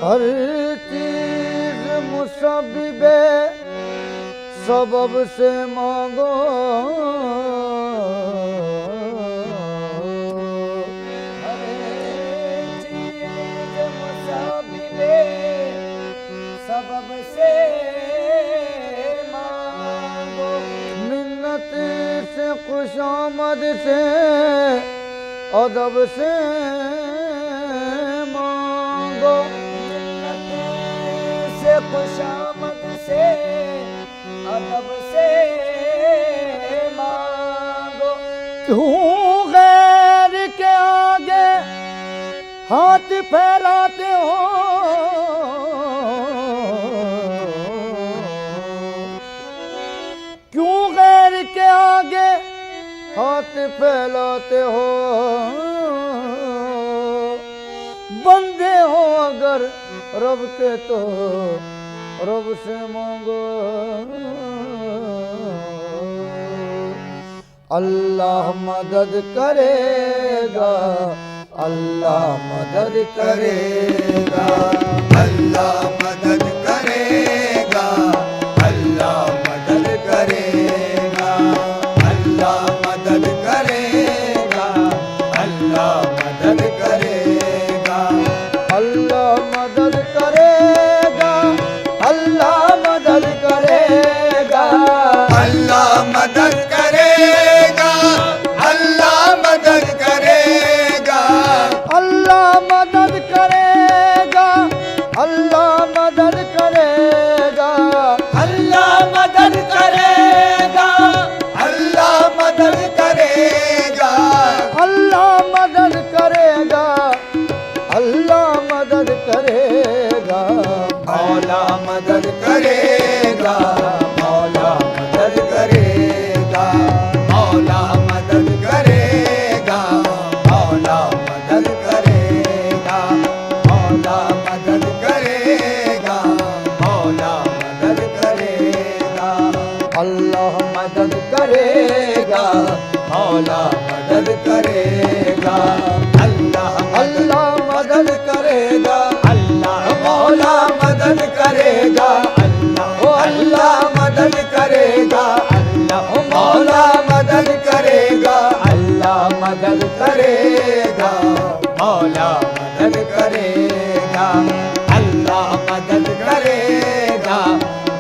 हर चीज मुसब्बिबे सबब से मांगो, हर चीज मुसब्बिबे सबब से मांगो। मिन्नत से खुशामद से अदब से मांगो, खुशामद से अदब से मांगो। क्यों गैर के आगे हाथ फैलाते हो, क्यों गैर के आगे हाथ फैलाते हो, बंदे हो अगर रब के तो रब से मांगो। अल्लाह मदद करेगा, अल्लाह मदद करेगा, अल्लाह मदद करेगा, अल्लाह मदद करेगा, अल्लाह मदद करेगा, अल्लाह मदद करेगा, अल्लाह मदद करेगा, अल्लाह मदद करेगा, अल्लाह मदद करेगा, अल्लाह मदद करेगा, अल्लाह मदद करेगा, अल्लाह मदद करेगा, अल्लाह मदद करेगा, अल्लाह मदद करेगा, अल्लाह मदद करेगा, अल्लाह मदद करेगा, मौला मदद करेगा, मौला मदद करेगा, मौला मदद करेगा, मौला मदद करेगा, मौला मदद करेगा, मौला मदद करेगा, अल्लाह मदद करेगा, मौला मदद करेगा, अल्लाह मदद करेगा, अल्लाह मौला मदद करेगा, अल्लाह ओ अल्लाह मदद करेगा, अल्लाह मौला मदद करेगा, अल्लाह मदद करेगा, मौला मदद करेगा, अल्लाह मदद करेगा,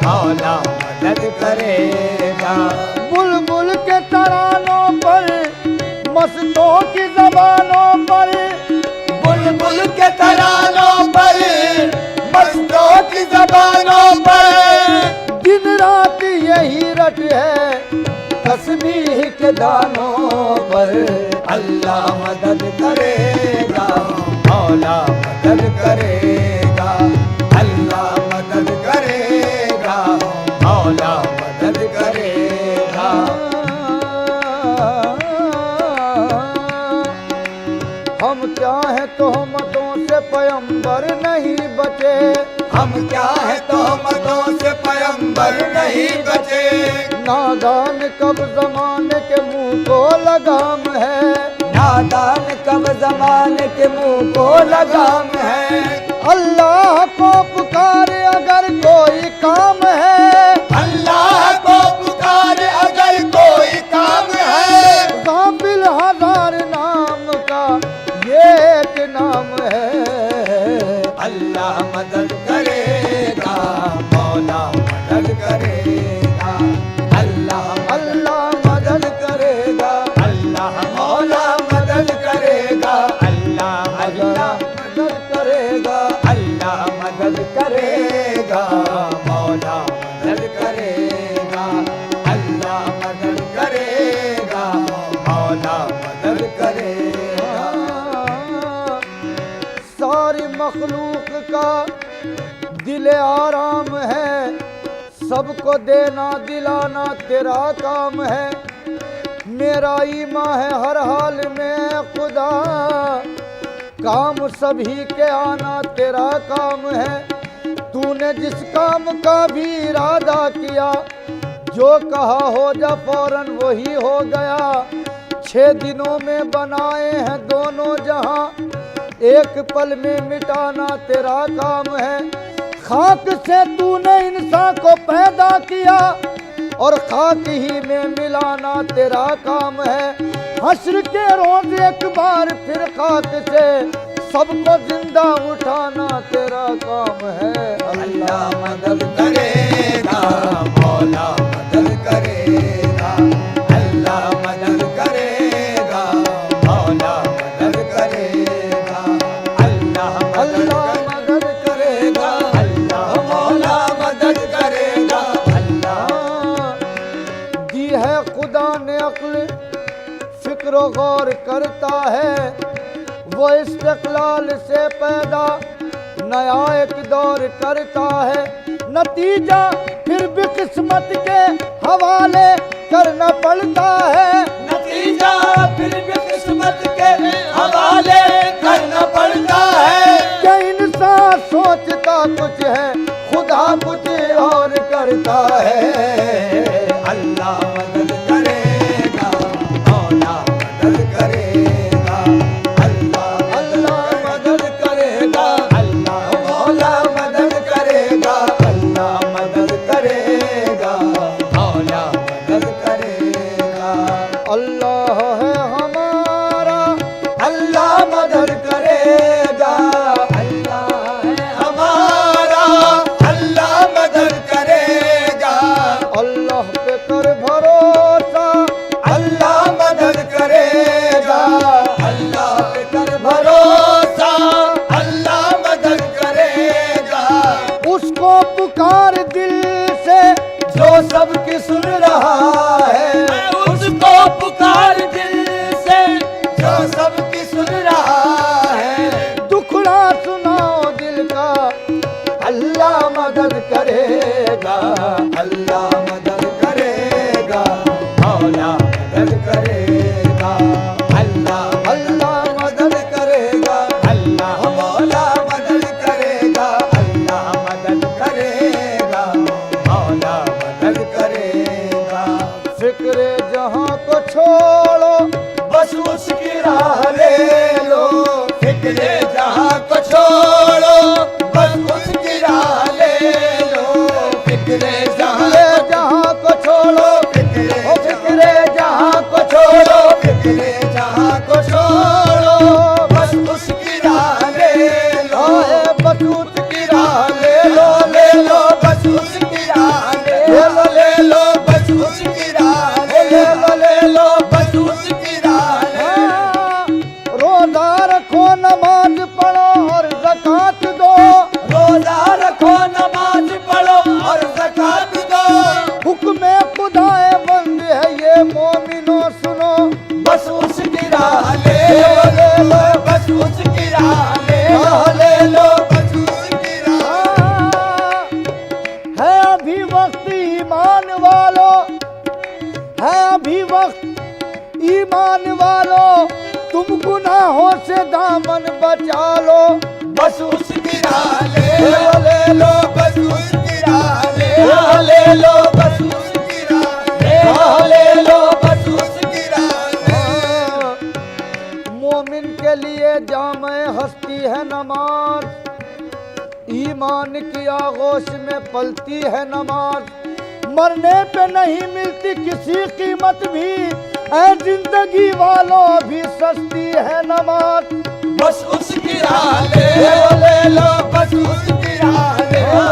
मौला मदद करेगा। बुलबुल के तरानों पर, मस्तों की जबानों पर, बुलबुल के तरानों पर, मस्तों की जबानों पर, दिन रात यही रट है तस्बीह के दानों पर। अल्लाह मदद करेगा, मौला मदद करेगा, अल्लाह मदद करेगा, मौला मदद करेगा। हम क्या है तोहमतों से पैगंबर नहीं बचे, हम क्या है तोहमतों से पैगंबर नहीं बचे, नादान कब जमाने के मुंह को लगाम है, नादान कब जमाने के मुंह को लगाम है, अल्लाह को पुकारे अगर कोई काम है, अल्लाह को पुकार अगर कोई काम है, गाफिल हजार नाम का ये एक नाम है। अल्लाह मदद करेगा, मौला मदद करेगा, अल्लाह अल्लाह मदद करेगा, अल्लाह मौला मदद करेगा, अल्लाह अल्लाह मदद करेगा, अल्लाह मदद करेगा, मौला मदद करेगा, अल्लाह मदद करेगा, मौला मदद करेगा। सारी मखलूक का दिल आराम है, सबको देना दिलाना तेरा काम है, मेरा ईमान है हर हाल में खुदा, काम सभी के आना तेरा काम है। तूने जिस काम का भी इरादा किया, जो कहा हो जा फौरन वही हो गया। 6 दिनों में बनाए हैं दोनों जहां, एक पल में मिटाना तेरा काम है। खाक से तूने इंसान को पैदा किया और खाक ही में मिलाना तेरा काम है। हश्र के रोज एक बार फिर खाक से सबको जिंदा उठाना तेरा काम है। अल्लाह मदद करेगा, मौला मदद करेगा। अल्लाह मदद करेगा, मौला मदद करेगा। अल्लाह मदद करेगा, अल्लाह मौला मदद करेगा। दी है खुदा ने अक्ल, फिक्र गौर करता है। वो इस्तिक़लाल से पैदा नया एक दौर करता है। नतीजा फिर भी किस्मत के हवाले करना पड़ता है। नतीजा फिर भी किस्मत के हवाले करना पड़ता है। कि इंसान सोचता कुछ है, खुदा कुछ और करता है। अल्लाह मदद करेगा, मौला मदद करेगा। अल्लाह मदद करेगा, अल्लाह मौला मदद करेगा। अल्लाह मदद करेगा, मौला मदद करेगा। अल्लाह है हमारा, अल्लाह मदद करेगा। अल्लाह है हमारा, अल्लाह मदद करेगा। अल्लाह पे कर भरोसा, अल्लाह मदद करेगा। अल्लाह पे कर भरोसा, अल्लाह मदद करेगा। उसको पुकार दिल से जो सबकी सुन रहा है, उसको पुकार दिल से जो सबकी सुन रहा है। दुखड़ा सुनाओ दिल का, अल्लाह मदद करेगा, अल्लाह मदद करेगा। मौला मदद करेगा, अल्लाह मदद करेगा। अल्लाह मौला मदद करेगा। अल्लाह मदद करेगा, मौला मदद करेगा। फिक्रे जहां को छोड़ो, बस उसकी राह ले लो। फिक्रे जहां को छोड़ो, बस उसकी राह ले लो। फिक्रे जहां को छोड़ो, फिक्रे जहां को छोड़ो। फिक्रे जहां को छोड़ो, बस उसकी राह ले लो। बस उसकी राह ले लो, ले लो बस उसकी राह ले लो, ले लो बस उसकी राह ले लो, ले लो बस उसकी राह ले लो। रोजा रखो, नमाज पढ़ो और ज़कात दो। रोजा रखो, नमाज पढ़ो और ज़कात दो। हुक्म खुदाए बंद है ये मोमिनो सुनो। बस उसकी राह ले लो, ले लो बस उसकी राह ले लो, ले लो बस उसकी राह। है अभी वक्त ईमान वालो, है अभी वक्त ईमान वालो। तुम गुनाहों से दामन बचा लो। बस उसकी राह ले लो, ले लो बस उसकी राह ले लो, ले लो बस उसकी राह ले लो, ले लो बस उसकी राह। मोमिन के लिए जामे हस्ती है नमाज, ईमान की आगोश में पलती है नमाज। मरने पे नहीं मिलती किसी कीमत भी, ऐ जिंदगी वालों अभी सस्ती है नमाज। बस उसकी राह ले लो, ले लो बस उसकी राह ले लो।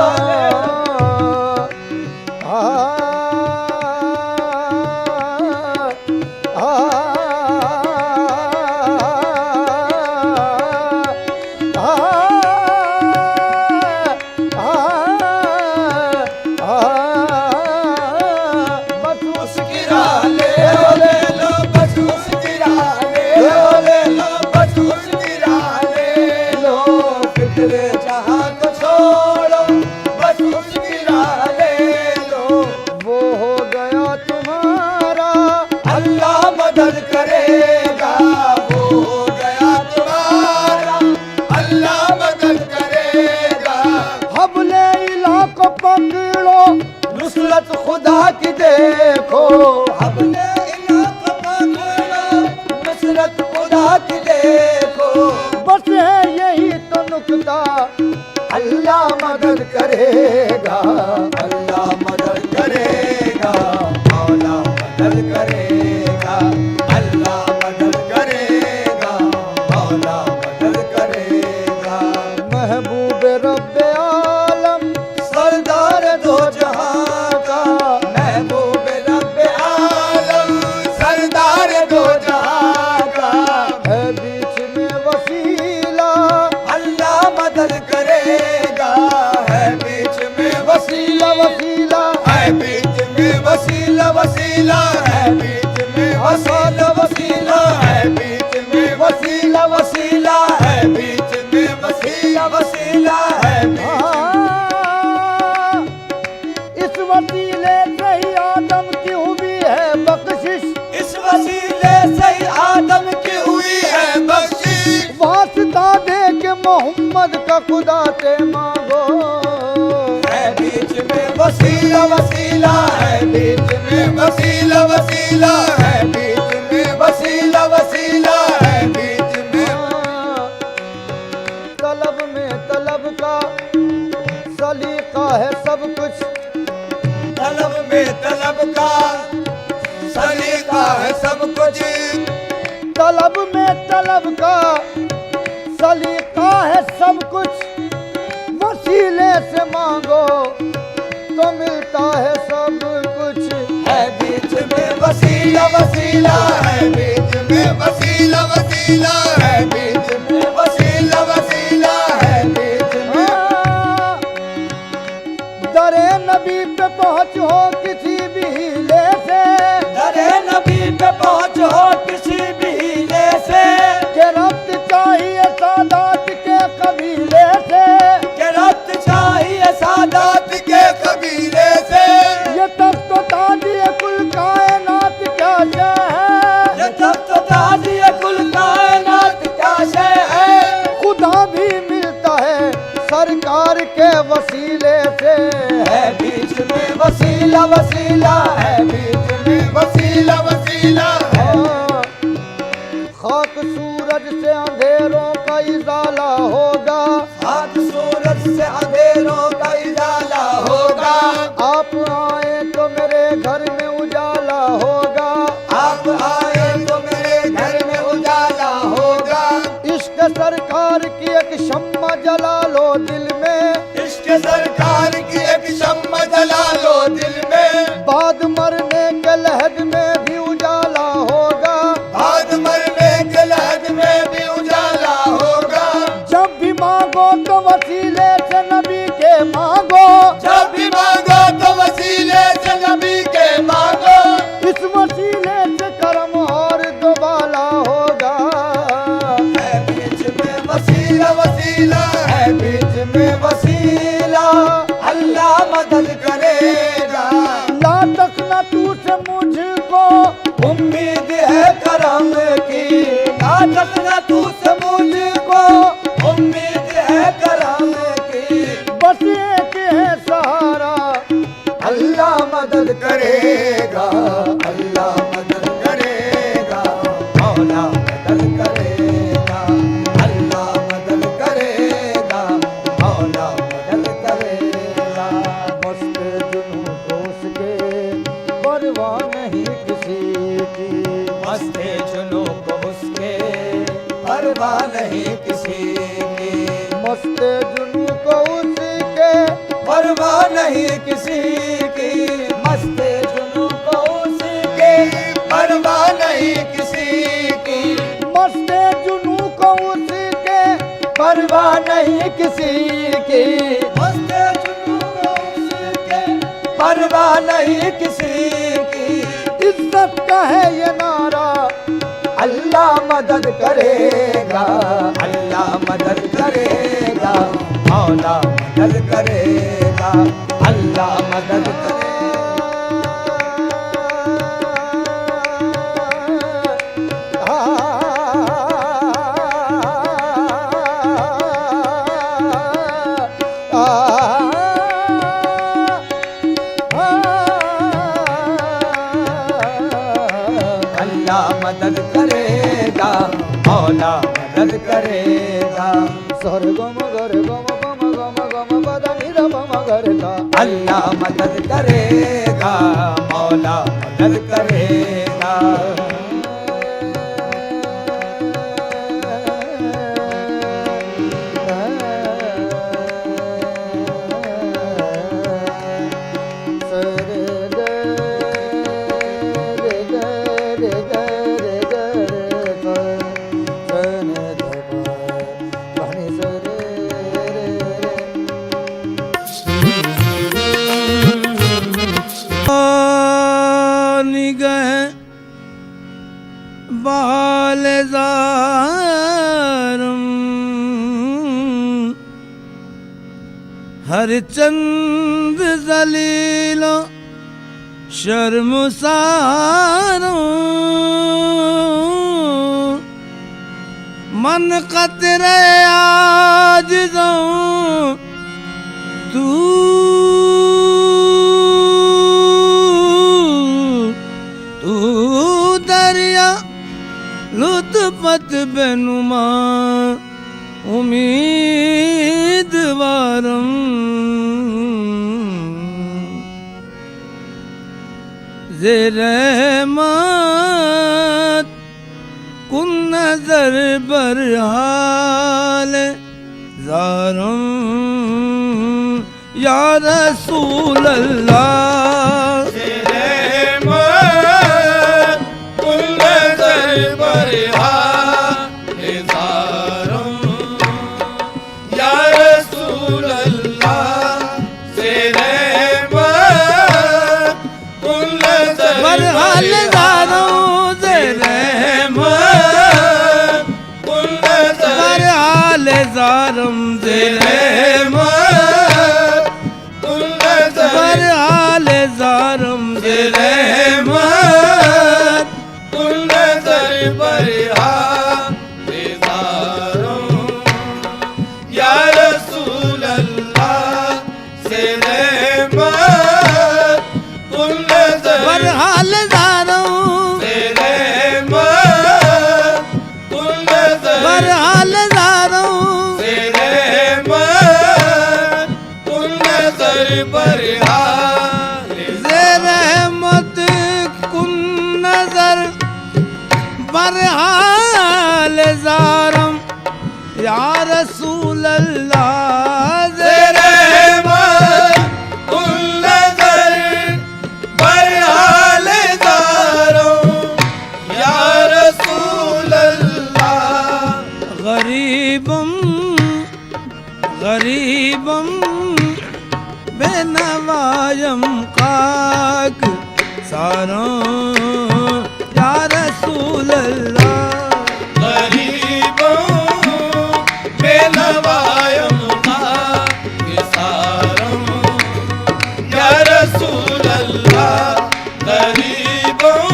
बस उसकी राह ले लो, ले लो बस उसकी राह ले लो, ले लो बस उसकी राह ले लो। फिक्रे जहां को मदद करेगा, वो हो गया तुम्हारा, अल्लाह मदद करेगा। हबले इला को पकड़ो, नुसरत खुदा की देखो। हमने इलाका पकड़ो, नुसरत खुदा की देखो। बस है यही तो नुक्ता, अल्लाह मदद करेगा। अल्लाह मदद करेगा, मौला मदद करेगा। अल्लाह मदद करेगा, मौला मदद करेगा। महबूब रब्बे आलम, सरदार दो जहां का, महबूब रब्बे आलम, सरदार दो जहां का। है बीच में वसीला, अल्लाह मदद करेगा, है बीच में वसीला, वसीला है बीच में वसीला, वसीला है बीच में वसीला, वसीला है बीच में वसीला, वसीला है बीच में वसीला, वसीला है बीच हाँ, इस वसीले से ही आदम की हुई है बख्शिश। इस वसीले से ही आदम की हुई है बख्शिश। वास्ता दे के मोहम्मद का खुदा से मांगो। है बीच में वसीला, वसीला है बीच में वसीला, वसीला है बीच में वसीला, वसीला है बीच में। तलब में तलब का सलीका है सब कुछ, तलब में तलब का सलीका है सब कुछ। तलब में तलब का सलीका है सब कुछ। वसीले से मांगो तो मिलता है सब कुछ। है बीच में वसीला, वसीला है बीच में वसीला, वसीला है बीच में वसीला, वसीला है बीच में। हाँ, दरे नबी पे पहुँच हो किसी भी हीले से, दरे नबी पे पहुँच हो किसी भी हीले से। के रब्त चाहिए सादात के कबीले से। के रब्त चाहिए सादात के कबीले से। ये तब तो ताजिए कुल कायनात क्या शय है। ये तब तो ताजिए कुल कायनात क्या शय है। खुदा भी मिलता है सरकार के वसीले से। है बीच में वसीला, वसीला है बीच में वसीला, वसीला है। हाँ, खाक सूरज से अंधेरों का इजाला होगा। हाथ सूरज से अंधेरों का इजाला होगा। आप आए तो मेरे घर में उजाला होगा। आप आए तो मेरे घर में उजाला होगा। इश्क सरकार की एक शम्मा जला लो दिल में। इश्क सरकार की एक शम्मा जला लो दिल में। बाद मरने के लहद में भी उजाला होगा। बाद मरने के लहद में भी उजाला होगा। जब भी मांगो तो वसीले से नबी के मांगो। जब भी मांगो तो वसीले से नबी के मांगो। इस वसीले से करम और दोबाला होगा। है बीच में वसीला, वसीला है बीच में वसीला। अल्लाह मदद करेगा। ला तकना तू से मुझको उम्मीद है करम की। ला तकना तू से मुझको उम्मीद है करम की। बस एक है सहारा, अल्लाह मदद करेगा, अल्लाह मदद करेगा, मौला मदद करेगा। अल्लाह मदद करेगा, मौला मदद करेगा। मस्त जुनू को उसके परवाह नहीं किसी की। मस्ते जुनू को उसके परवाह नहीं किसी की। मस्त जुनू को उसके परवाह नहीं किसी की। मस्ते जुनू को उसके परवाह नहीं किसी की। मस्त जुनू को उसके परवाह नहीं किसी की। मस्ते जुनू को उसके परवाह नहीं किसी की। इज्जत का है ये नारा, अल्लाह मदद करेगा, अल्लाह मदद करेगा, मौला मदद करेगा, अल्लाह मदद करेगा। मौला मदद करेगा, मौला मदद करेगा। सर गम गर गम गम गम गम पद निर मम गर ता। अल्लाह मदद करेगा, मौला मदद करेगा। हरचंद जलीलो शर्मसारो मन कतरे आज तू दरिया लुत्फत बेनुमा उम्मीदवारम रहमत कुन नजर बरहाल ज़ारम या रसूल अल्लाह। रहमत कुन नजर बरहाल ज़ारम या रसूल अल्लाह। से रहमत कुन नजर बरहाल ज़ारम से रहमत कुन नजर बरहाल ज़ारम से रहमत कुन नजर बरहाल ज़ारम से रहमत कुन नजर बरहाल ज़ारम या रसूल अल्लाह। से रहमत कुन नजर बरहाल ज़ारम से रहमत कुन नजर बरहाल ज़ारम से रहमत कुन नजर बरहाल से रहमत कुन नजर बरहाल ज़ारम या रसूल अल्लाह। से रहमत कुन नजर बरहाल ज़ारम या रसूल अल्लाह। गरीबम गरीबम बेनवायम काक सारा या रसूल अल्लाह। गरीबों बेनवायम खाक सारम या रसूल अल्लाह। गरीबों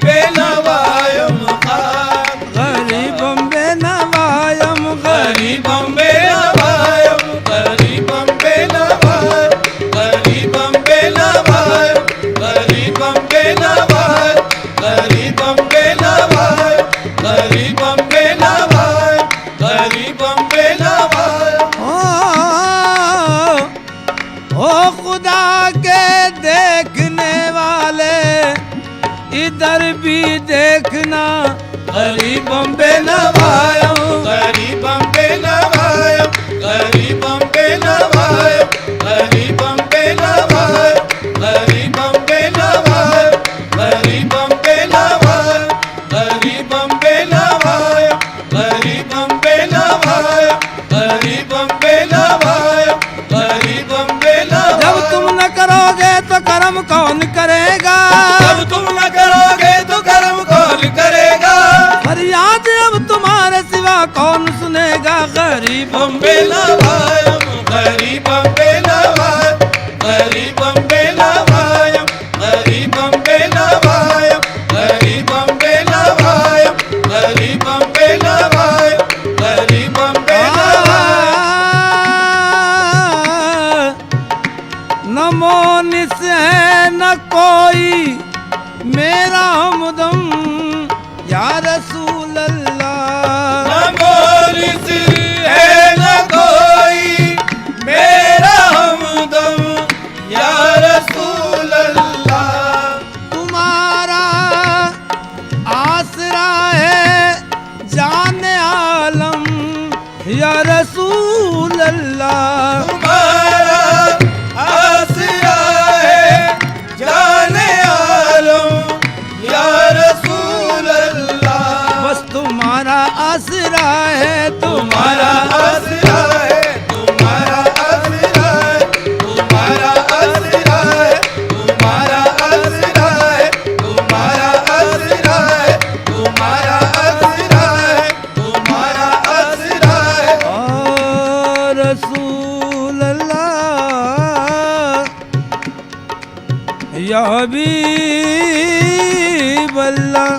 बेनवायम खाक गरीबम बेनवायम गरीबों बेनवायम गरीबों बेनवायम गरीबों बेनवायम गरीबों बेनवायम गरीबों बेनवायम गरीबों बेनवायम गरीबों बेनवायम। ओ खुदा के देखने वाले इधर भी देखना गरीबों बेनवायम गरीबों बेनवायम गरीबों बेनवायम गरीबों बेनवायम गरीबों बेनवायम गरीबों बेनवायम गरीबों बेनवायम गरीबों बेनवायम गरीबों बेनवायम गरीबों बेनवायम। जब तुम न करोगे तो कर्म कौन करेगा? जब तुम न करोगे तो कर्म कौन करेगा? फरियाद अब तुम्हारे सिवा कौन सुनेगा? गरीबों बेनवायम गरीबों बेनवायम गरीबों बेनवायम गरीबों बेनवायम गरीबों बेनवायम गरीबों बेनवायम गरीबों बेनवायम। नमो निस है न कोई मेरा हमदम हबीब अल्लाह।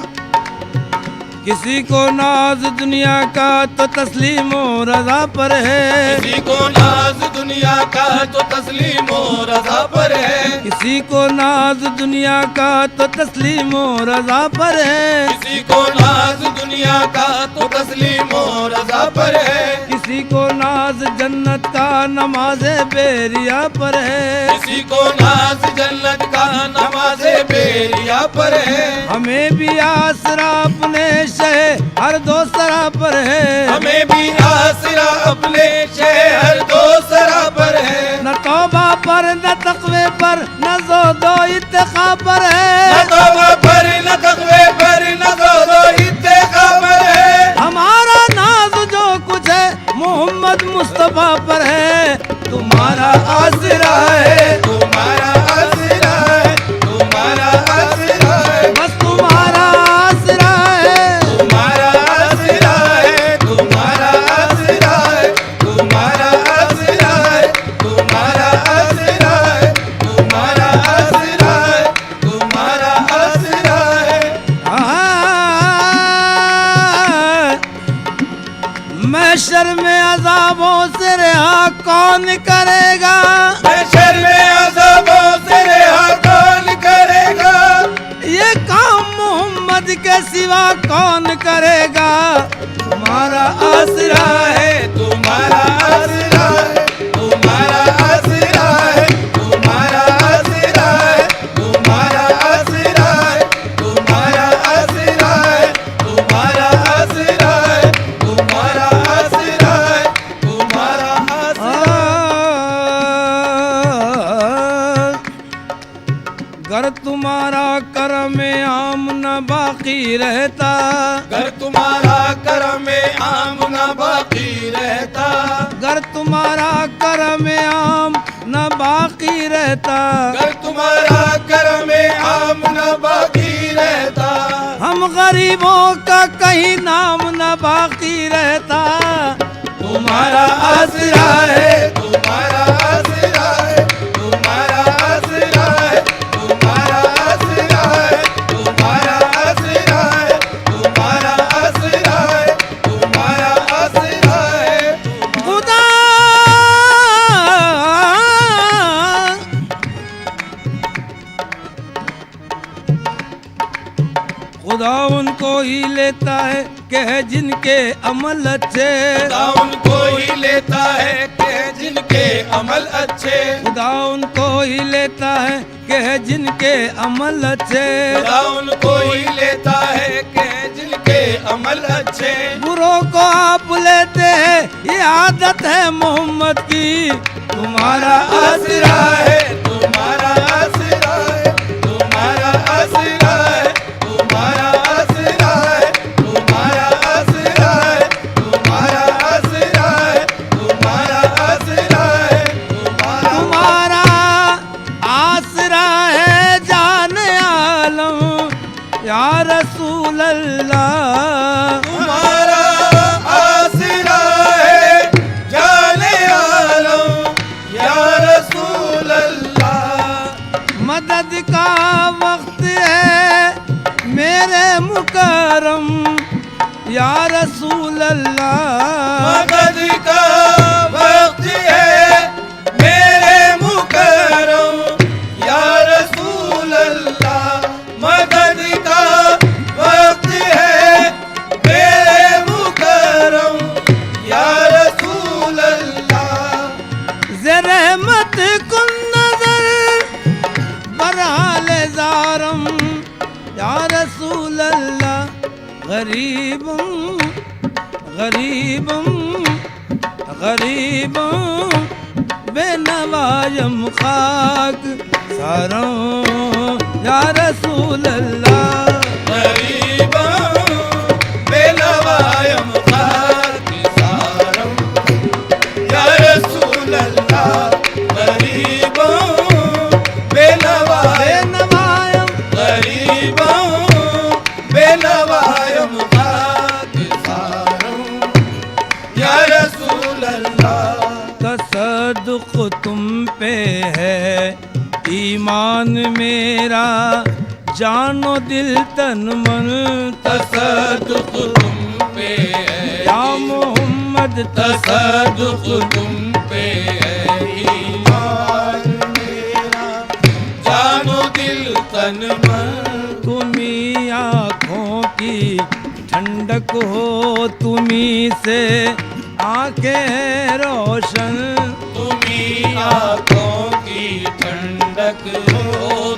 किसी को नाज दुनिया का तो तस्लीम और रजा पर है, किसी को नाज दुनिया का तो तस्लीम और रजा पर है, किसी को नाज दुनिया का तो तस्लीम और रजा पर है, किसी को नाज दुनिया का तो तस्लीम और रजा पर है, किसी को नाज जन्नत का नमाज़े बेरिया पर है, किसी को नाज जन्नत का नमाज़े बेरिया पर है। हमें भी आसरा अपने शहर हर दो सरा पर है, हमें भी आसरा अपने शहर दो सरा पर है, न तौबा पर न तक़वे पर न ज़ोदो इत्तिक़ा पर है, न तौबा पर न तक़वे पर न ज़ोदो इत्तिक़ा पर है। हमारा नाज जो कुछ है मोहम्मद मुस्तफा पर है। तुम्हारा आसरा है, तुम्हारा आसरा है, तुम्हारा आसरा है, बस तुम्हारा आसरा है, तुम्हारा आसरा है, तुम्हारा आसरा है, तुम्हारा आसरा है, तुम्हारा आसरा है, तुम्हारा आसरा है, तुम्हारा आसरा है। महशर में अज़ाबों से रिहा कौन करेगा, महशर में अज़ाबों से रिहा कौन करेगा, ये काम मोहम्मद के सिवा कौन करेगा। तुम्हारा आसरा है, तुम्हारा आसरा है, तुम्हारा आसरा है, तुम्हारा आसरा है, तुम्हारा आसरा है, तुम्हारा आसरा है, तुम्हारा आसरा है, तुम्हारा आसरा है, तुम्हारा आसरा। गर तुम्हारा करम आम न बाकी रहता, अगर तुम्हारा करम आम न बाकी रहता, गर तुम्हारा करम आम न बाकी रहता, अगर तुम्हारा करम आम न बाकी रहता, हम गरीबों का कहीं नाम न बाकी रहता। तुम्हारा आसरा है, तुम्हारा आसरा है, तुम्हारा आसरा है, तुम्हारा आसरा है, तुम्हारा आसरा है, तुम्हारा आसरा है, तुम्हारा आसरा है। खुदा खुदा उनको ही लेता है कह जिनके अमल अच्छे, खुदा उनको ही लेता है कि जिनके अमल अच्छे, खुदा उनको ही लेता है कह जिनके अमल अच्छे, खुदा उनको ही लेता है कि जिनके अमल अच्छे। बुरों को आप लेते हैं ये आदत है मोहम्मद की। तुम्हारा आसरा है, तुम्हारा आसरा है, तुम्हारा आसरा है, तुम्हारा आसरा है, तुम्हारा आसरा है, तुम्हारा आसरा है, तुम्हारा आसरा है, तुम्हारा आसरा है जान आलम या रसूल अल्लाह। तुम्हारा आसरा है जाने आलम या रसूल अल्लाह। मदद का वक्त है मेरे मुकरम या रसूल अल्लाह। मदद का वक्त है मेरे मुकरम या रसूल अल्लाह। मदद का वक्त है मेरे मुकरम या रसूल अल्लाह। ज़रहमत कुन नजर बरहाल ज़ारम या रसूल अल्लाह। गरीबम गरीबम गरीबम बेनवायम खाक सारों या रसूल अल्लाह। गरीबों बेनवायम खाक सारम या रसूल अल्लाह। गरीबों बेनवायम गरीबों बेनवायम खाक सारम या रसूल अल्लाह। तसद्दुक़ तुम पे है ईमान मेरा जानो दिल तन मन तसद्दुक़ तुम पे है या मोहम्मद तसद्दुक़ तुम पे है ईमान मेरा जानो दिल तन मन तुम्ही आँखों की ठंडक हो तुम्ही से आंखें रोशन तुम्ही आँखों की ठंडक हो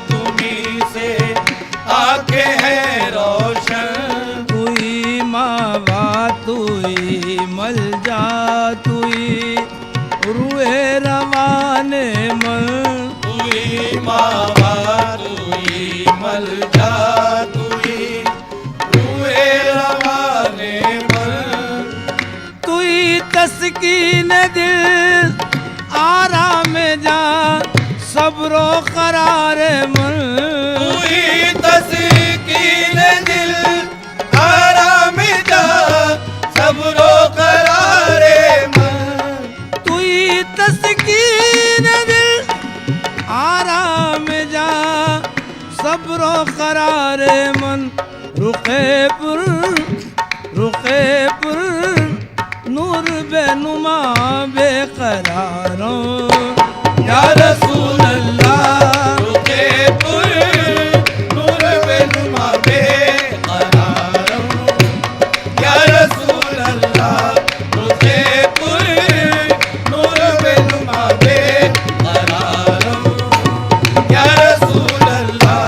तुम्ही से आंखें हैं रोशन तुई मावा तुई मल जा तुई रुए रवाने मन तुई मावा तुई मल जा तुई रुए रवाने मन तुई तस्कीन दिल आराम जा सब्रो करार मन तुई तस्कीन दिल आराम जा सब्रो करारे मन तुई तस्कीन दिल आराम जा सब्रो करार मन रुके पुर नूर बेनुमा बेकरारों या रसूल अल्लाह रुके पुर नूर बेनुमा बेकरारों या रसूल अल्लाह रुके पुर नूर बेनुमा बेकरारों या रसूल अल्लाह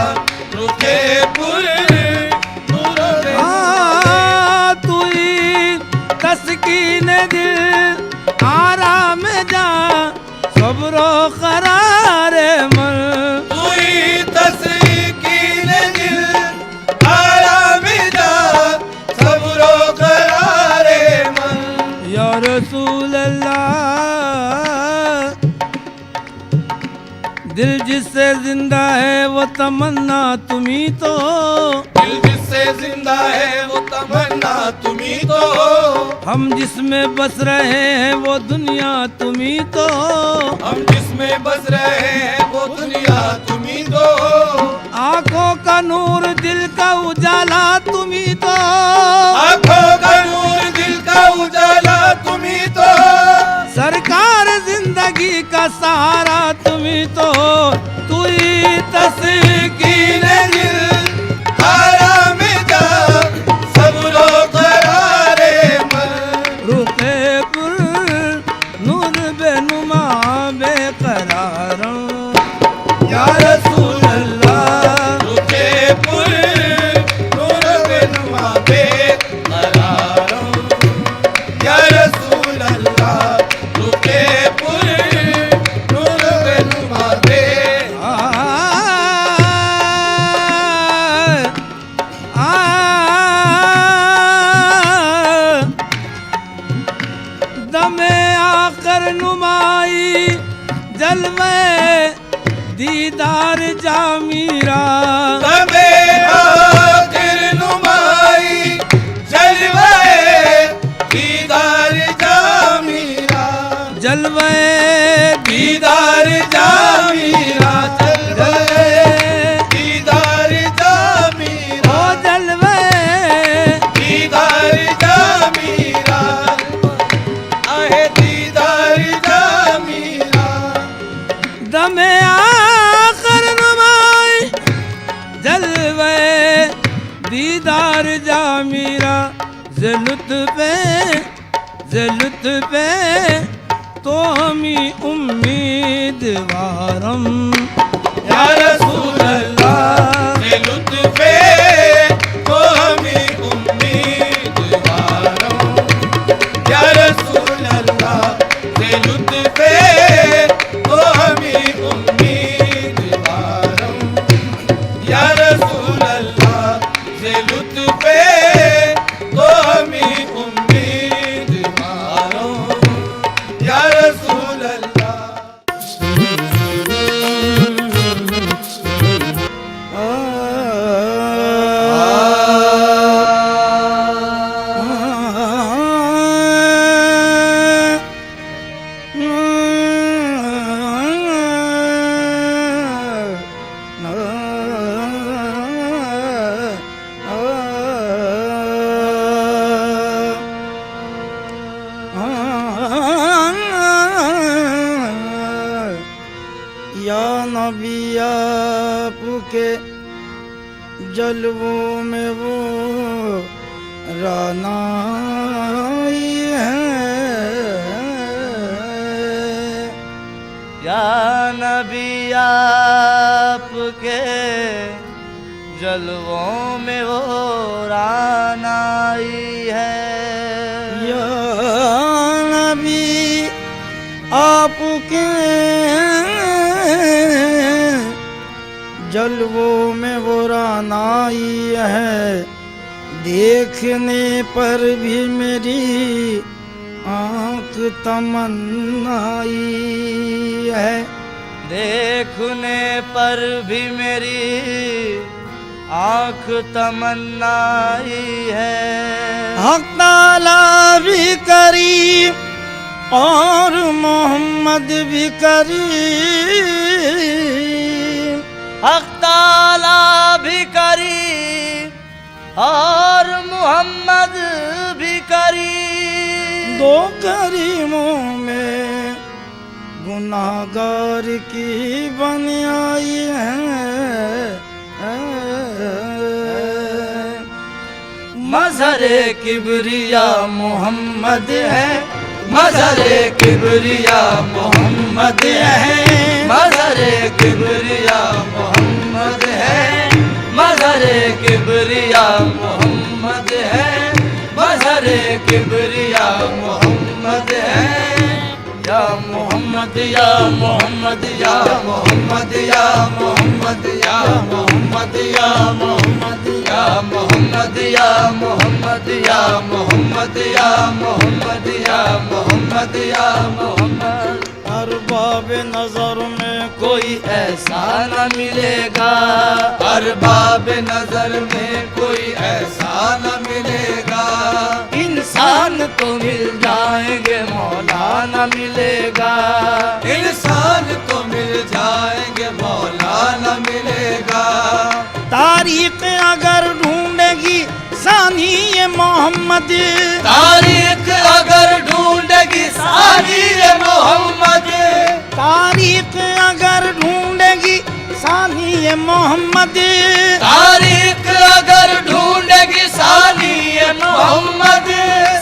रुके पुर नूर आ तुई तस्कीन दिल आराम जा सब्रो करार मन तुई तस्कीन दिल आराम जा सब्रो करारे मन या रसूल अल्लाह दिल जिससे जिंदा है वो तमन्ना तुम्ही तो दिल जिससे जिंदा है वो तमन्ना तुम्ही तो हम जिसमें बस रहे हैं वो दुनिया तुम्ही तो हम जिसमें बस रहे हैं वो दुनिया तुम्ही तो आंखों का नूर दिल का उजाला तुम्ही तो आँखों का नूर दिल का उजाला तुम्ही तो सरकार जिंदगी का सहारा तुम्ही तो तुई तस्कीन दिल आराम जा सब्रो करारे मन रुके पुर नूर बेनुमा बेकरारों या रसूल अल्लाह रुके पुर नूर बेनुमा बेकरारों या रसूल अल्लाह रुके पुर नूर बेनुमा दमे आकर नुमाई जलवे दीदार जा मीरा तबे आखिर नुमाई जलवाए दीदार जा मीरा जलवे दीदार जा मीरा जलवाए दीदार जा मीरा ओ जलवे दीदार जा मीरा आहे दीदार जा मीरा दमे आकर नुमाई जलवे दीदार जा मीरा ज़लुत पे तो हमी उम्मीदवारम या रसूल अल्लाह से लुत्फ़े तो हमें उम्मीदवारों या रसूल अल्लाह से लुत्फ़े तो हमें उम्मीदवारों या रसूल अल्लाह से लुत्फ़े तो हमें उम्मीदवारों या रसूल अल्लाह जलवों में वो रानाई है। या नबी आपके जलवों में वो रानाई है। या नबी आपके जलवों में वो रानाई है। देखने पर भी मेरी आँख तमन्नाई है। देखने पर भी मेरी आँख तमन्नाई है। हक ताला भी करीम और मोहम्मद भी करीम। हक ताला भी करीम और मोहम्मद भी करीम। दो करीमों में गुनाहगार की बनाई है। मज़हरे किबरिया मोहम्मद है। मज़हरे किबरिया मोहम्मद है। मज़हरे किबरिया मोहम्मद है। मज़हरे किबरिया मोहम्मद है। मज़हरे किबरिया मोहम्मद है। या मोहम्मद या मोहम्मद या मोहम्मद या मोहम्मद या मोहम्मद या मोहम्मद या मोहम्मद या मोहम्मद या मोहम्मद या मोहम्मद या मोहम्मद या मोहम्मद। अरबाब नजर में कोई ऐसा न मिलेगा। अरबाब नजर में कोई ऐसा न मिलेगा। इंसान तो मिल जाएंगे मौला न मिलेगा। इंसान तो मिल जाएंगे मौला न मिलेगा। तारीख अगर ढूंढेगी सानी ये मोहम्मद। तारीख अगर ढूंढेगी सानी ये मोहम्मद। तारीख अगर ढूंढेगी सानी ये मोहम्मद। तारीख अगर ढूंढेगी सानी ये मोहम्मद।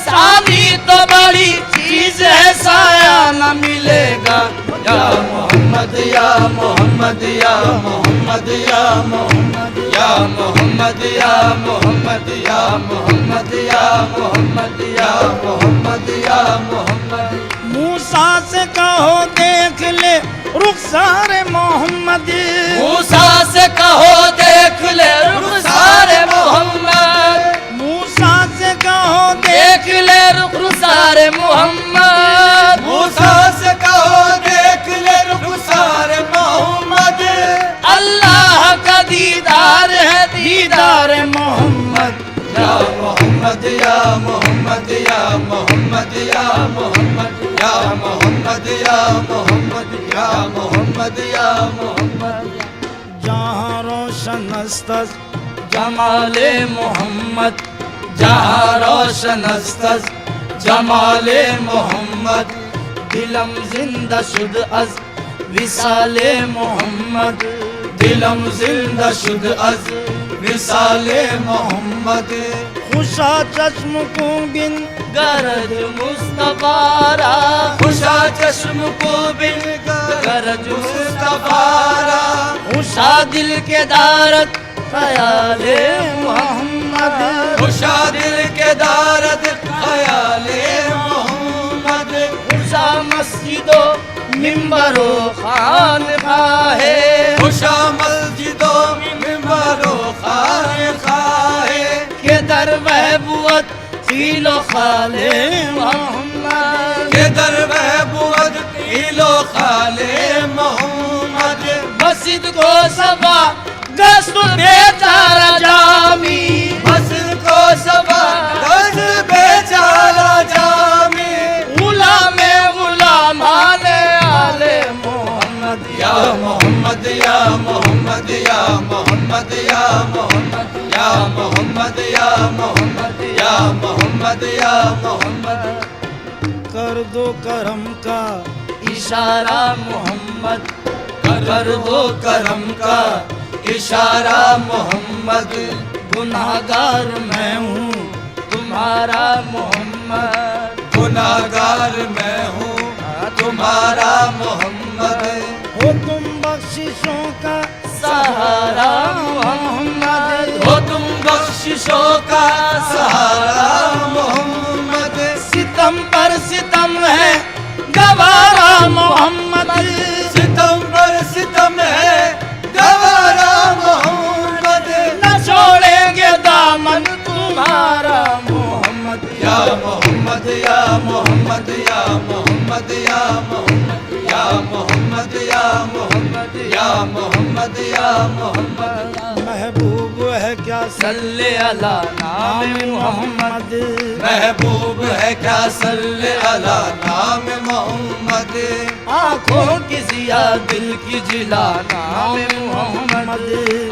सानी तो बड़ी चीज है साया न मिलेगा। या मोहम्मद या मोहम्मद या मोहम्मद या मोहम्मद या मोहम्मद या मोहम्मद या मोहम्मद या मोहम्मद या मोहम्मद या मोहम्मद। मूसा से कहो देख ले रुखसार मोहम्मद। मूसा से कहो देख ले रुखसार मोहम्मद। मूसा से कहो देख ले रुखसार मोहम्मद। मूसा से कहो देख ले रुखसार मोहम्मद। अल्लाह का दीदार है दीदार मोहम्मद। या मोहम्मद या मोहम्मद या मोहम्मद या मोहम्मद या मोहम्मद या मोहम्मद या मोहम्मद या मोहम्मद। जहाँ रोशन अस्तस जमाले मोहम्मद। जहाँ रोशन अस्तस जमाले मोहम्मद। दिलम जिंदा शुद अज विसाले मोहम्मद। दिलम जिंदा शुद अज विसाले मोहम्मद। खुशा चश्म को बिन गरज मुस्तफारा। खुशा चश्म को बिन गरज मुस्तफारा। खुशा दिल के दारत ख्याले मोहम्मद। खुशा दिल के दारत ख्याले मोहम्मद। खुशा मस्जिदो मिंबरो खानखाहे। खुशा मस्जिदो मिंबरो खानखाहे। के दर महबूबत खीलो खाले मोहम्मद। के दर महबूबत खीलो खाले मोहम्मद। मस्जिद को सफा गस्त बेचारा जामी। मस्जिद को सफा गस्त बेचारा जामी। गुलाम गुलाम आले आले मोहम्मद। या मोहम्मद या मोहम्मद या मोहम्मद या मोहम्मद या मोहम्मद या मोहम्मद या मोहम्मद या मोहम्मद। कर दो करम का इशारा मोहम्मद। कर दो करम का इशारा मोहम्मद, गुनाहगार मैं हूँ तुम्हारा मोहम्मद, गुनाहगार मैं हूँ तुम्हारा मोहम्मद। हो तुम बख्शिशों का सहारा मोहम्मद, हो तुम बख्शिशों का सहारा मोहम्मद। सितम पर सितम है गवारा मोहम्मद, सितम पर सितम है गवारा मोहम्मद। न छोड़ेंगे दामन तुम्हारा मोहम्मद। या मोहम्मद या मोहम्मद या मोहम्मद या मोहम्मद या मोहम्मद या मोहम्मद या मोहम्मद या मोहम्मद। महबूब है क्या सल्ले अला नाम मोहम्मद, महबूब है क्या सल्ले अला नाम मोहम्मद। आँखों की जिया दिल की जिला नाम मोहम्मद,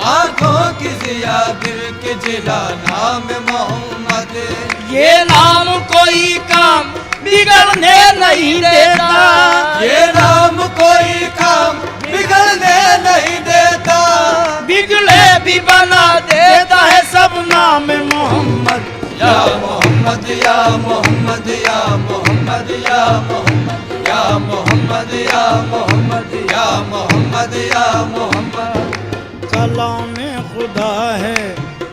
आँखों की जिया दिल की जिला नाम मोहम्मद। ये नाम कोई काम बिगड़ने नहीं देता, ये नाम कोई काम बिगड़ने नहीं देता, बिगड़े भी बना देता है सब नाम मोहम्मद। या मोहम्मद या मोहम्मद या मोहम्मद या मोहम्मद या मोहम्मद या मोहम्मद या मोहम्मद या मोहम्मद। कलाम खुदा है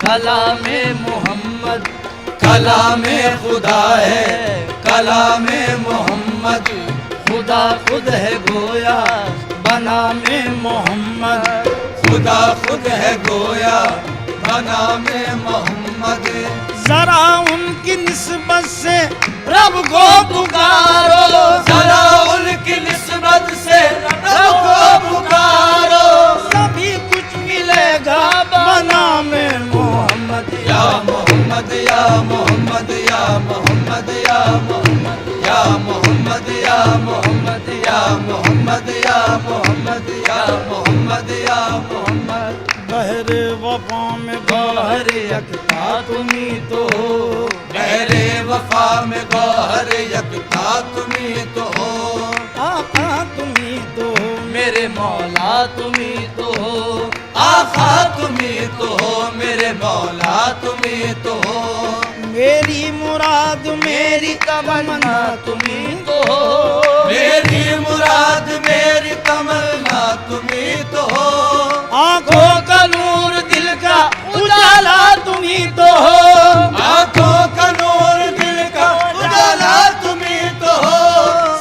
कलाम मोहम्मद, कलाम खुदा है कलाम मोहम्मद। खुदा खुद है गोया बना में मोहम्मद, खुदा खुद है गोया बना में मोहम्मद। जरा उनकी निस्बत से रब को पुकारो, जरा उनकी निस्बत से रब को पुकारो, सभी कुछ मिलेगा बना में मोहम्मद। या मोहम्मद या मोहम्मद या मोहम्मद या मोहम्मद या मोहम्मद या मोहम्मद या मोहम्मद या मोहम्मद या मोहम्मद या मोहम्मद। बहरे वफा में गौहर यकता तुम्ही तो हो, गहरे वफा में गौहर यकता तुम्ही तो हो। आका तुम्ही तो हो, मेरे मौला तुम्ही तो हो, आका तुम्ही तो हो, मेरे मौला तुम्ही तो हो। मेरी मुराद मेरी तमन्ना तुम्ही तो हो, मेरी मुराद मेरी तमन्ना तुम्ही तो हो। आंखों का नूर दिल का उजाला तुम्ही तो हो, आंखों का नूर दिल का उजाला तुम्ही तो हो।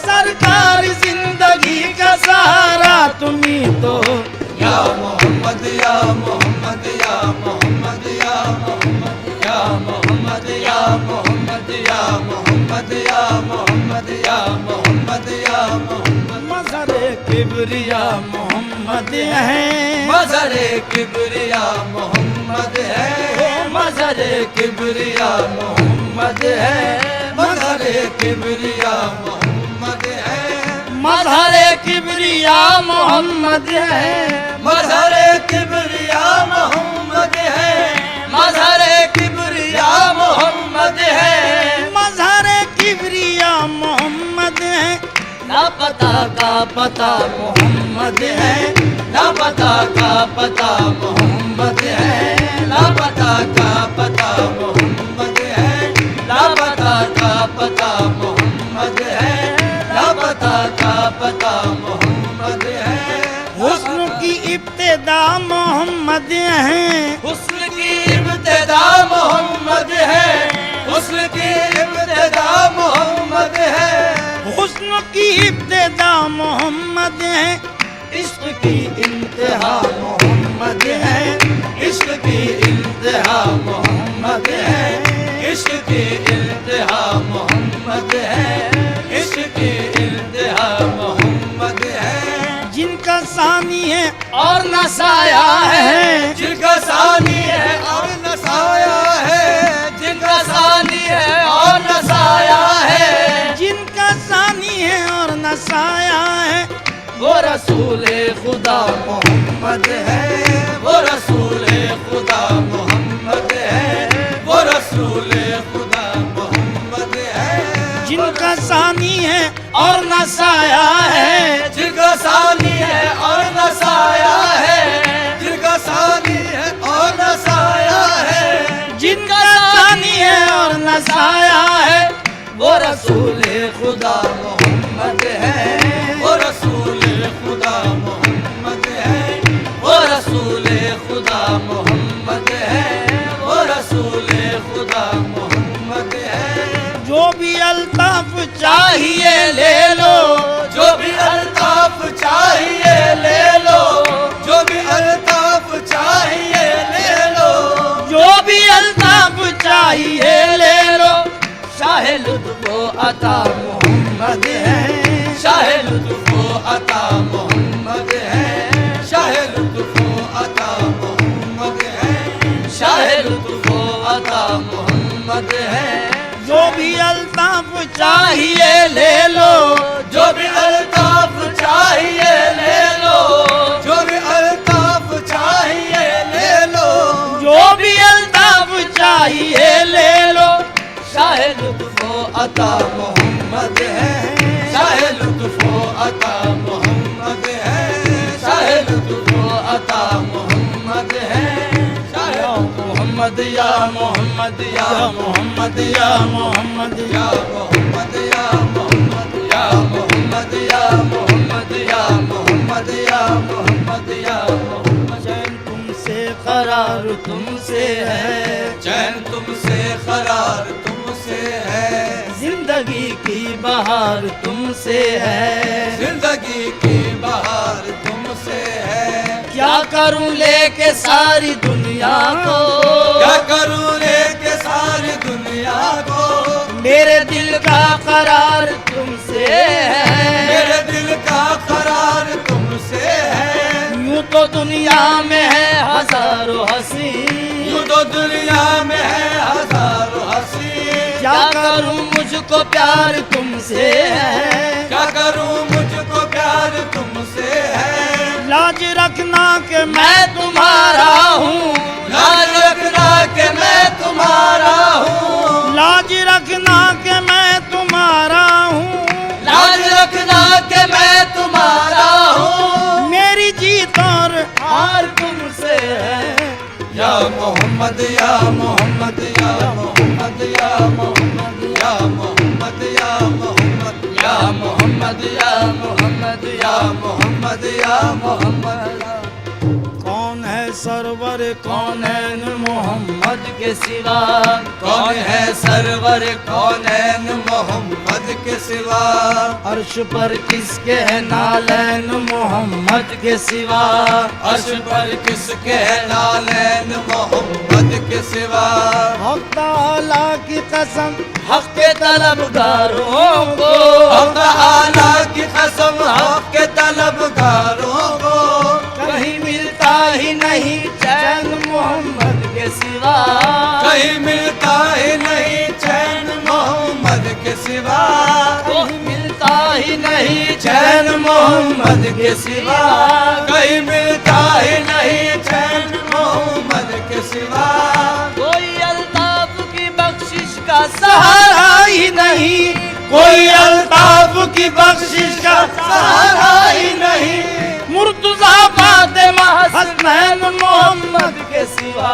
सरकार जिंदगी का सहारा तुम्ही तो हो। या मोहम्मद या मोहम्मद या मोहम्मद या मोहम्मद या मोहम्मद या मोहम्मद या मोहम्मद या मोहम्मद या मोहम्मद या मोहम्मद। मज़हरे किबरिया मोहम्मद है, मज़हरे किबरिया मोहम्मद है, मज़हरे किबरिया मोहम्मद है, मज़हरे किबरिया मोहम्मद है। मज़हरे किबरिया मोहम्मद है, मज़हरे किबरिया मोहम्मद है, मज़हरे किबरिया मोहम्मद है। मज़हरे किबरिया मोहम्मद है, लापता का पता मोहम्मद है, लापता का पता मोहम्मद है, लापता का पता मोहम्मद है, लापता का पता मोहम्मद है, लापता का पता मोहम्मद है। हुस्न की इब्तिदा मोहम्मद है, हुस्न की इब्तिदा मोहम्मद है, हुस्न की इब्तिदा मोहम्मद है। हुस्न की इब्तिदा मोहम्मद है, इश्क की इंतहा मोहम्मद है, इश्क की इंतहा मोहम्मद है, इश्क की इंतहा मोहम्मद है, इश्क की इंतहा मोहम्मद है। जिनका सानी है और नसाया है, जिनका सानी है और नसाया है, जिनका सानी है और नसाया है, जिनका सानी है और नसाया है, वो रसूले खुदा मोहम्मद है, वो रसूले खुदा मोहम्मद है, वो रसूले खुदा मोहम्मद है। जिनका सानी है और नसाया है, जिनका सानी है और नसाया है, जिनका सानी रसूल खुदा मोहम्मद है, वो रसूल खुदा मोहम्मद है, वो रसूल खुदा मोहम्मद है, वो रसूल खुदा मोहम्मद है। जो भी अल्ताफ चाहिए ले लो, जो भी अल्ताफ चाहिए ले लो, जो भी अल्ताफ चाहिए ले लो, जो भी अल्ताफ चाहिए ले लो। शाह लुत्फ़ अता मोहम्मद है, शाह लुत्फ़ अता मोहम्मद है, शाह लुत्फ़ अता मोहम्मद है, शाह लुत्फ़ अता मोहम्मद है। जो भी अल्ताफ चाहिए ले लो, जो भी अल्ताफ चाहिए ले लो, जो भी अल्ताफ चाहिए ले लो, जो भी अल्ताफ चाहिए ले लो। शाह लुत्फ़ अता मोहम्मद है, शाह लुत्फ़ अता मोहम्मद है, शाह लुत्फ़ अता मोहम्मद है। या मोहम्मद या मोहम्मद या मोहम्मद या मोहम्मद या मोहम्मद या मोहम्मद या मोहम्मद या मोहम्मद या मोहम्मद या मोहम्मद या मोहम्मद। चैन तुमसे करार तुमसे है, चैन तुमसे करार तुमसे है, जिंदगी की बहार तुमसे है। जिंदगी की बहार तुमसे है। क्या करूं लेके सारी दुनिया को, क्या करूं लेके सारी दुनिया को, मेरे दिल का करार तुमसे है। मेरे दिल का करार तुमसे है। यूं तो दुनिया में है हजारों हंसी, यूं तो दुनिया में है हजारों हंसी। क्या करूं मुझको प्यार तुमसे है। क्या करूं मुझको प्यार तुमसे है। लाज रखना कि मैं तुम्हारा हूँ, लाज रखना कि मैं तुम्हारा हूँ, लाज रखना कि मैं तुम्हारा हूँ, लाज रखना कि मैं तुम्हारा हूँ। मेरी जीत और हार तुमसे है। या मोहम्मद या मोहम्मद या मोहम्मद या मोहम्मद या मोहम्मद या मोहम्मद या मोहम्मद या मोहम्मद या मोहम्मद या मोहम्मद। कौन है सरवर कौन है मोहम्मद के सिवा, कौन है सरवर कौन है मोहम्मद के सिवा। अर्श पर किसके है नालैन मोहम्मद के सिवा। अर्श पर किसके नालैन मोहम्मद के सिवा। हक ताला की कसम हक के तलबगारों को, हक आला की कसम हक के तलबगारों को। कहीं मिलता ही नहीं चैन मोहम्मद के सिवा। कहीं मिलता ही नहीं चैन मोहम्मद के सिवा। कहीं मिलता ही नहीं चैन मोहम्मद के सिवा। कहीं मिलता ही नहीं चैन मोहम्मद के सिवा। कोई अल्ताफ की बख्शिश का सहारा ही नहीं, कोई अल्ताफ की बख्शिश का सहारा ही नहीं। मुर्तजा फातिमा हसनैन मोहम्मद के सिवा।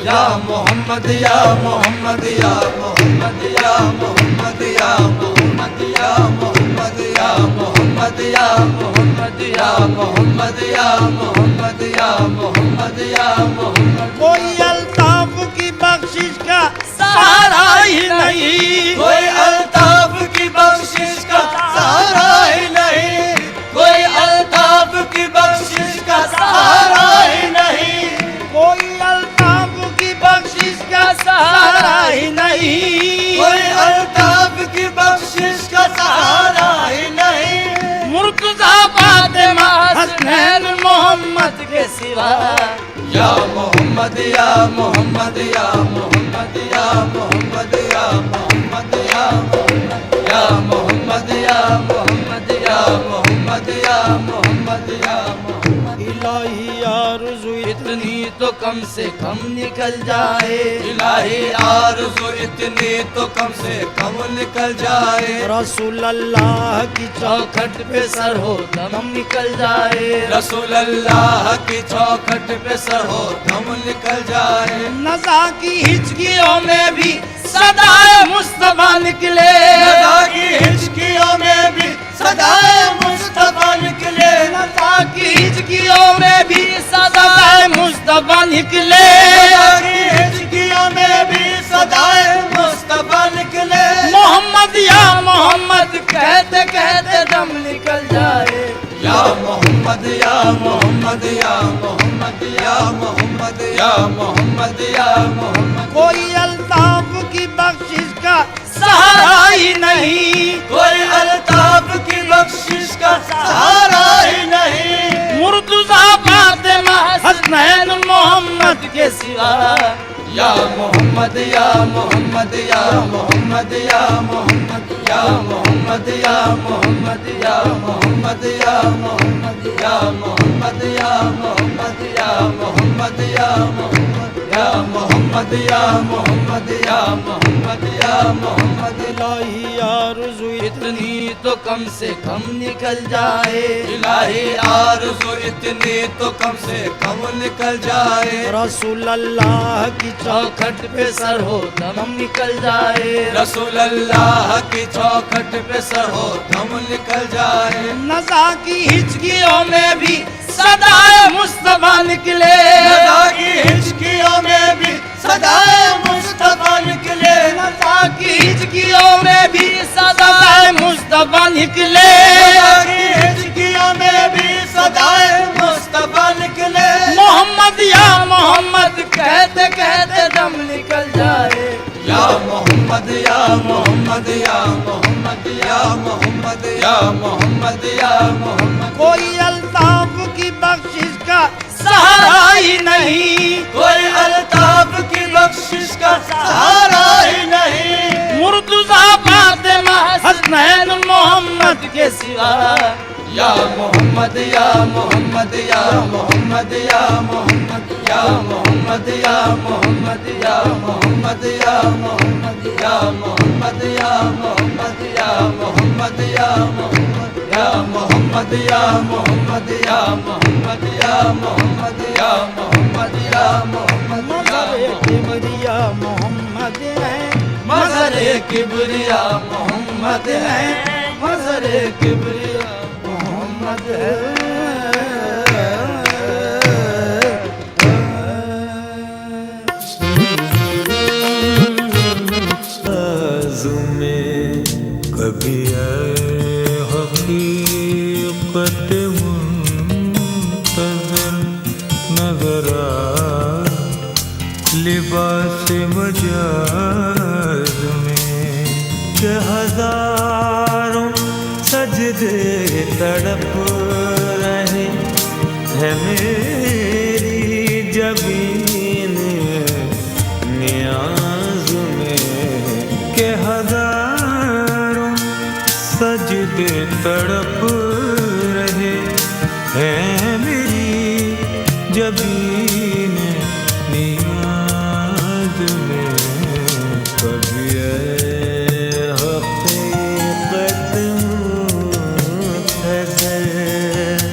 या मोहम्मद या मोहम्मद या मोहम्मद या मोहम्मद या मोहम्मद या मोहम्मद या मोहम्मद या मोहम्मद या मोहम्मद या मोहम्मद या मोहम्मद या मोहम्मद। कोई अल्ताफ की बख्शिश का सहारा ही नहीं, कोई अल्ताफ की बख्शिश का सहारा ही नहीं। कोई अल्ताफ की बख्शिश का सहारा ही नहीं। कोई अल्ताफ की बख्शिश का सहारा ही नहीं। कोई अल्ताफ की बख्शिश का सहारा ही नहीं। मुर्तजा फातिमा हसनैन मोहम्मद के सिवा। या मोहम्मद या मोहम्मद या मोहम्मद या मोहम्मद या मोहम्मद या मोहम्मद या मोहम्मद या मोहम्मद या मोहम्मद या मोहम्मद या मोहम्मद। इलाही आरज़ू इतनी तो कम से कम निकल जाए। इलाही आरज़ू इतनी तो कम से कम निकल जाए। रसूल अल्लाह की चौखट पे सर हो दम निकल जाए। रसूल अल्लाह की चौखट पे सर हो दम निकल जाए। नज़ा की हिचकियों में भी सदाए मुस्तफा निकले। नज़ा में भी सदाए मुस्तफा निकले, की हिचकियों में भी सदाए मुस्तफा निकले। मोहम्मद या मोहम्मद कहते कहते दम निकल जाए। या मोहम्मद या मोहम्मद या मोहम्मद या मोहम्मद या मोहम्मद या मोहम्मद। कोई अल्ताफ की बख्शिश का सहारा ही नहीं, कोई अल्ताफ की बख्शिश का सहारा ही नहीं। मुर्तजा फातिमा हसनैन मोहम्मद के सिवा। या मोहम्मद या मोहम्मद या मोहम्मद या मोहम्मद या मोहम्मद या मोहम्मद या मोहम्मद या मोहम्मद या मोहम्मद या मोहम्मद या मोहम्मद या मोहम्मद या मोहम्मद या मोहम्मद या मोहम्मद या मोहम्मद। इलाही आरज़ू इतनी तो कम से कम निकल जाए, इलाही आरज़ू इतनी तो कम से कम निकल जाए। रसूल अल्लाह की चौखट पे सर हो दम निकल जाए। रसूल अल्लाह की चौखट पे सर हो दम निकल जाए। नज़ा की हिचकियों में भी सदाए मुस्तफा निकले, नज़ा की हिचकियों में भी सदाए मुस्तफा निकले। नज़ा की हिचकियों में भी सदाए मुस्तफा निकले। नज़ा की हिचकियों में भी सदाए मुस्तफा निकले। मोहम्मद या मोहम्मद कहते कहते दम निकल जाए। या मोहम्मद या मोहम्मद या मोहम्मद या मोहम्मद या मोहम्मद या मोहम्मद। कोई अल्ताफ की बख्शिश का सहारा ही नहीं, कोई अल्ताफ की बख्शिश का सहारा ही नहीं। मुर्तजा फातिमा हसनैन मोहम्मद के सिवा। या मोहम्मद या मोहम्मद या मोहम्मद या मोहम्मद या मोहम्मद या मोहम्मद या मोहम्मद या मोहम्मद या मोहम्मद या मोहम्मद या मोहम्मद या मोहम्मद या मोहम्मद या मोहम्मद या मोहम्मद या मोहम्मद या मोहम्मद या मोहम्मद। मज़हर किबरिया मोहम्मद है, मज़हर किबरिया मोहम्मद है, मज़हर किबरिया मोहम्मद है। कभी हकीकत मुंतज़र नजर लिबास मजाज में के हजारों सजदे तड़प रहे है मेरी जबीन नियाज में के हजारों सजदे तड़प रहे हैं मेरी जबीन नियाज में। कभी हकीकत मुंतज़र।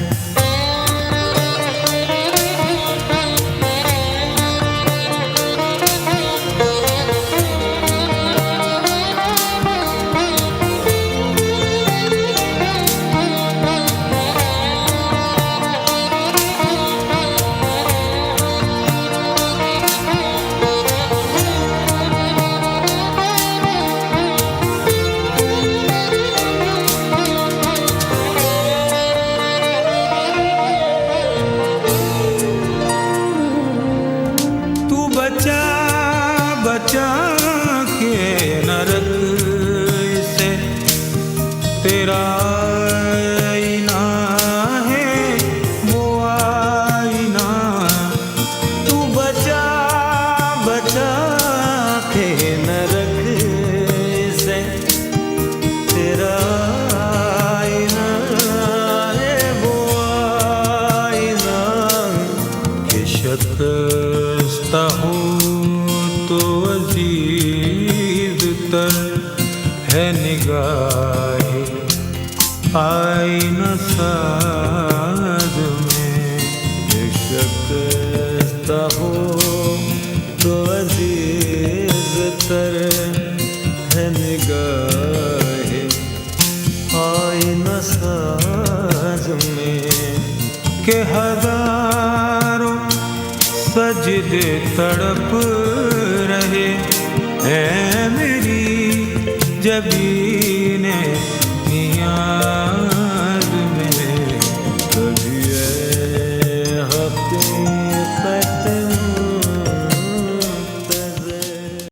बचा बचा के नरक से तेरा आईना है वो आईना। तू बचा बचा के नरक से तेरा आईना है वो आईना। कि शकस्ता हो तो अजीज तर है निगाहे आईना साज में। कि शकस्ता हो तो अजीज तर है निगाहे आईना साज में। के हज़ार तड़प रहे हैं मेरी जबी